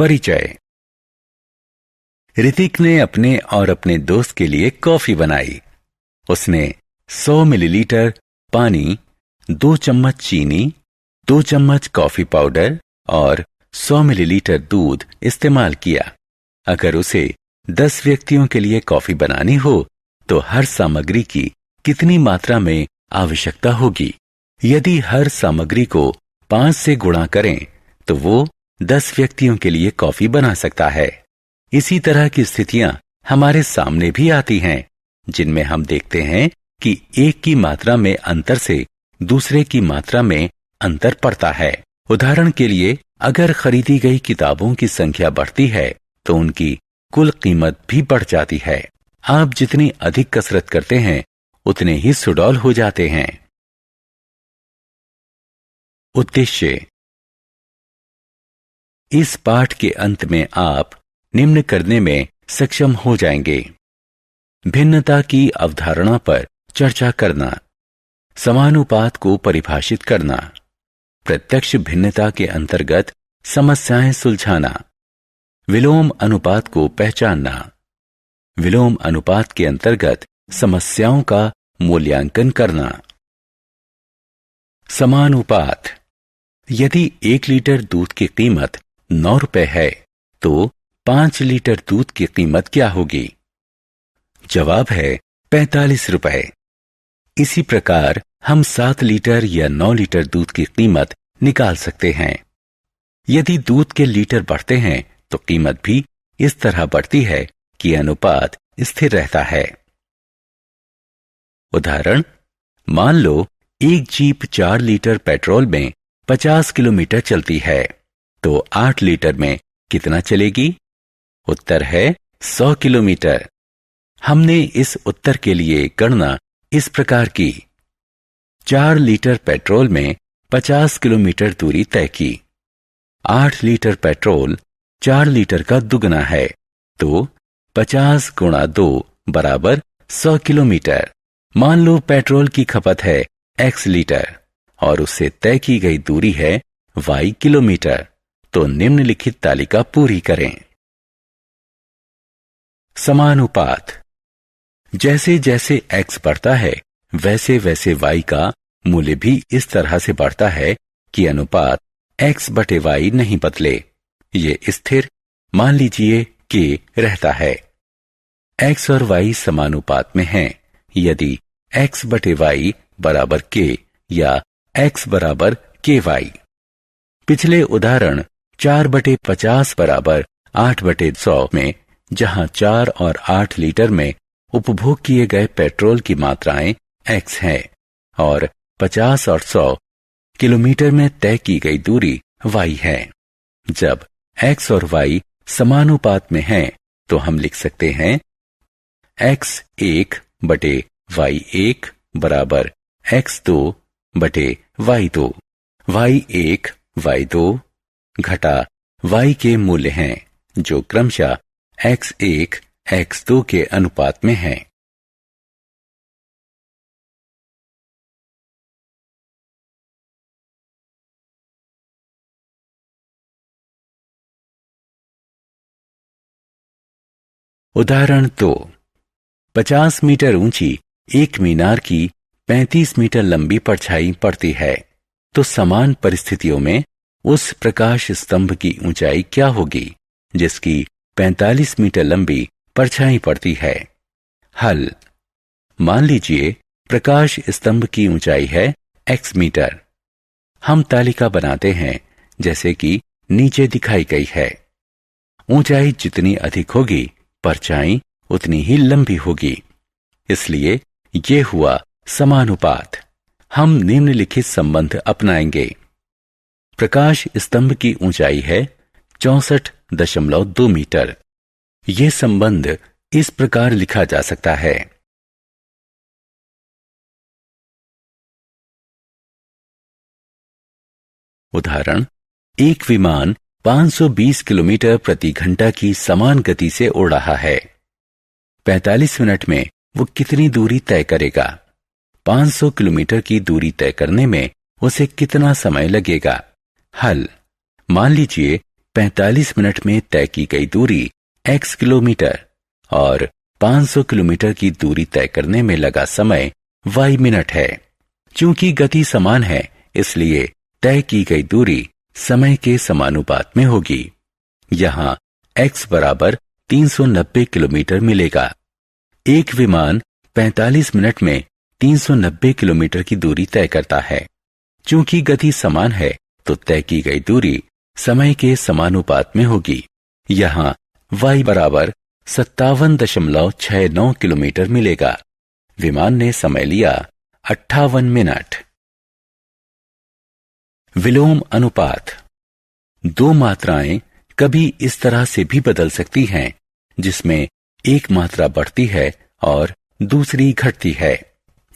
परिचय। ऋतिक ने अपने और अपने दोस्त के लिए कॉफी बनाई। उसने 100 मिलीलीटर पानी, 2 चम्मच चीनी, 2 चम्मच कॉफी पाउडर और 100 मिलीलीटर दूध इस्तेमाल किया। अगर उसे 10 व्यक्तियों के लिए कॉफी बनानी हो तो हर सामग्री की कितनी मात्रा में आवश्यकता होगी? यदि हर सामग्री को 5 से गुणा करें तो वो 10 व्यक्तियों के लिए कॉफी बना सकता है। इसी तरह की स्थितियां हमारे सामने भी आती हैं, जिनमें हम देखते हैं कि एक की मात्रा में अंतर से दूसरे की मात्रा में अंतर पड़ता है। उदाहरण के लिए, अगर खरीदी गई किताबों की संख्या बढ़ती है तो उनकी कुल कीमत भी बढ़ जाती है। आप जितनी अधिक कसरत करते हैं उतने ही सुडौल हो जाते हैं। उद्देश्य। इस पाठ के अंत में आप निम्न करने में सक्षम हो जाएंगे: भिन्नता की अवधारणा पर चर्चा करना, समानुपात को परिभाषित करना, प्रत्यक्ष भिन्नता के अंतर्गत समस्याएं सुलझाना, विलोम अनुपात को पहचानना, विलोम अनुपात के अंतर्गत समस्याओं का मूल्यांकन करना। समानुपात। यदि 1 लीटर दूध की कीमत 9 रुपए है तो 5 लीटर दूध की कीमत क्या होगी? जवाब है 45 रुपए। इसी प्रकार हम 7 लीटर या 9 लीटर दूध की कीमत निकाल सकते हैं। यदि दूध के लीटर बढ़ते हैं तो कीमत भी इस तरह बढ़ती है कि अनुपात स्थिर रहता है। उदाहरण, मान लो एक जीप 4 लीटर पेट्रोल में 50 किलोमीटर चलती है तो 8 लीटर में कितना चलेगी? उत्तर है 100 किलोमीटर। हमने इस उत्तर के लिए गणना इस प्रकार की: 4 लीटर पेट्रोल में 50 किलोमीटर दूरी तय की। 8 लीटर पेट्रोल 4 लीटर का दुगना है तो 50 गुणा 2 बराबर 100 किलोमीटर। मान लो पेट्रोल की खपत है x लीटर और उससे तय की गई दूरी है y किलोमीटर, तो निम्नलिखित तालिका पूरी करें। समानुपात। जैसे जैसे x बढ़ता है वैसे वैसे y का मूल्य भी इस तरह से बढ़ता है कि अनुपात x बटे y नहीं बदले, ये स्थिर, मान लीजिए k रहता है। x और y समानुपात में हैं यदि x बटे y बराबर k या x बराबर ky। पिछले उदाहरण 4 बटे 50 बराबर 8 बटे 100 में, जहां 4 और 8 लीटर में उपभोग किए गए पेट्रोल की मात्राएं x हैं और 50 और 100 किलोमीटर में तय की गई दूरी y है। जब x और y समानुपात में हैं तो हम लिख सकते हैं x1 बटे y1 बराबर x2 बटे y2। y1 y2 घटा y के मूल्य हैं जो क्रमशः x1 x2 के अनुपात में हैं। उदाहरण 2, 50 मीटर ऊंची एक मीनार की 35 मीटर लंबी परछाई पड़ती है, तो समान परिस्थितियों में उस प्रकाश स्तंभ की ऊंचाई क्या होगी जिसकी 45 मीटर लंबी परछाई पड़ती है? हल। मान लीजिए प्रकाश स्तंभ की ऊंचाई है x मीटर। हम तालिका बनाते हैं जैसे कि नीचे दिखाई गई है। ऊंचाई जितनी अधिक होगी परछाई उतनी ही लंबी होगी, इसलिए ये हुआ समानुपात। हम निम्नलिखित संबंध अपनाएंगे। प्रकाश स्तंभ की ऊंचाई है 64.2 मीटर। यह संबंध इस प्रकार लिखा जा सकता है: उदाहरण, एक विमान 520 किलोमीटर प्रति घंटा की समान गति से उड़ रहा है। 45 मिनट में वो कितनी दूरी तय करेगा? 500 किलोमीटर की दूरी तय करने में उसे कितना समय लगेगा? हल। मान लीजिए 45 मिनट में तय की गई दूरी x किलोमीटर और 500 किलोमीटर की दूरी तय करने में लगा समय y मिनट है। चूंकि गति समान है, इसलिए तय की गई दूरी समय के समानुपात में होगी। यहां x बराबर 390 किलोमीटर मिलेगा। एक विमान 45 मिनट में 390 किलोमीटर की दूरी तय करता है। चूंकि गति समान है, तो तय की गई दूरी समय के समानुपात में होगी। यहां y बराबर 57.69 किलोमीटर मिलेगा। विमान ने समय लिया 58 मिनट। विलोम अनुपात। दो मात्राएं कभी इस तरह से भी बदल सकती हैं, जिसमें एक मात्रा बढ़ती है और दूसरी घटती है।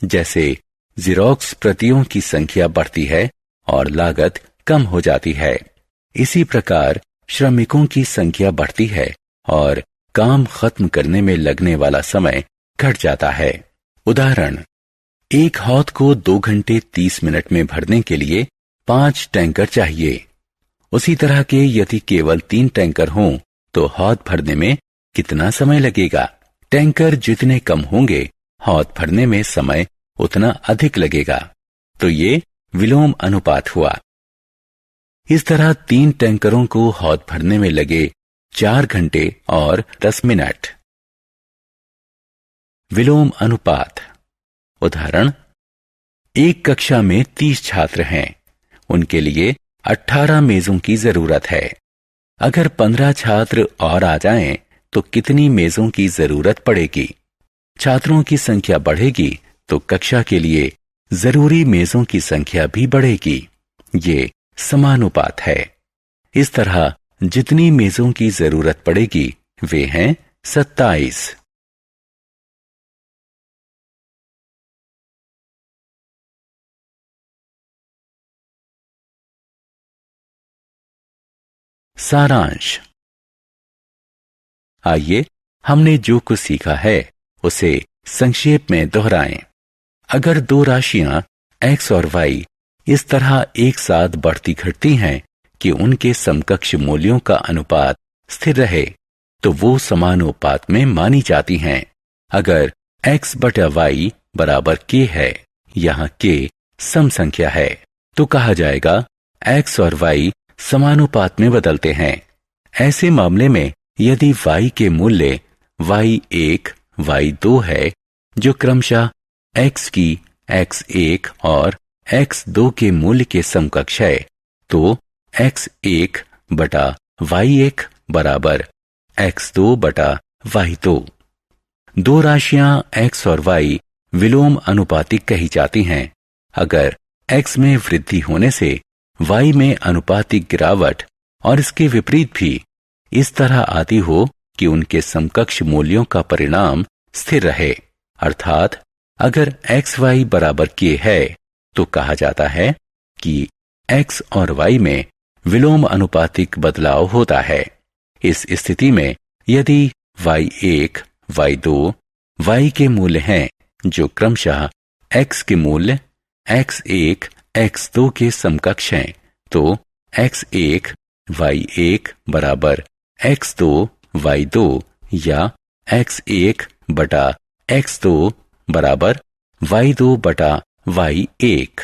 जैसे ज़ेरॉक्स प्रतियों की संख्या बढ़ती है और लागत कम हो जाती है। इसी प्रकार श्रमिकों की संख्या बढ़ती है और काम खत्म करने में लगने वाला समय घट जाता है। उदाहरण, एक हौद को 2 घंटे 30 मिनट में भरने के लिए 5 टैंकर चाहिए। उसी तरह के यदि केवल 3 टैंकर हों, तो हौद भरने में कितना समय लगेगा? टैंकर जितने कम होंगे, हौद भरने में समय उतना अधिक लगेगा। तो ये विलोम अनुपात हुआ। इस तरह 3 टैंकरों को हौद भरने में लगे 4 घंटे और 10 मिनट। विलोम अनुपात। उदाहरण, एक कक्षा में 30 छात्र हैं। उनके लिए 18 मेजों की जरूरत है। अगर 15 छात्र और आ जाएं, तो कितनी मेजों की जरूरत पड़ेगी? छात्रों की संख्या बढ़ेगी तो कक्षा के लिए जरूरी मेजों की संख्या भी बढ़ेगी। ये समानुपात है। इस तरह जितनी मेजों की जरूरत पड़ेगी, वे हैं 27। सारांश। आइए हमने जो कुछ सीखा है उसे संक्षेप में दोहराएं। अगर दो राशियां x और y इस तरह एक साथ बढ़ती घटती हैं कि उनके समकक्ष मूल्यों का अनुपात स्थिर रहे, तो वो समानुपात में मानी जाती हैं। अगर x बटा y बराबर k है, यहाँ k सम संख्या है, तो कहा जाएगा x और y समानुपात में बदलते हैं। ऐसे मामले में यदि y के मूल्य y1, y2 है, जो क्रमशः x की x1 और x2 के मूल्य के समकक्ष है, तो x1 बटा y1 बराबर x2 बटा y2। दो राशियां x और y विलोम अनुपातिक कही जाती हैं अगर x में वृद्धि होने से y में अनुपातिक गिरावट और इसके विपरीत भी इस तरह आती हो कि उनके समकक्ष मूल्यों का परिणाम स्थिर रहे। अर्थात अगर xy बराबर k है, तो कहा जाता है कि x और y में विलोम अनुपातिक बदलाव होता है। इस स्थिति में यदि y1, y2, y के मूल्य हैं जो क्रमशः x के मूल्य x1, x2 के समकक्ष हैं, तो x1, y1 बराबर x2, y2 या x1 बटा x2 बराबर y2 बटा y1।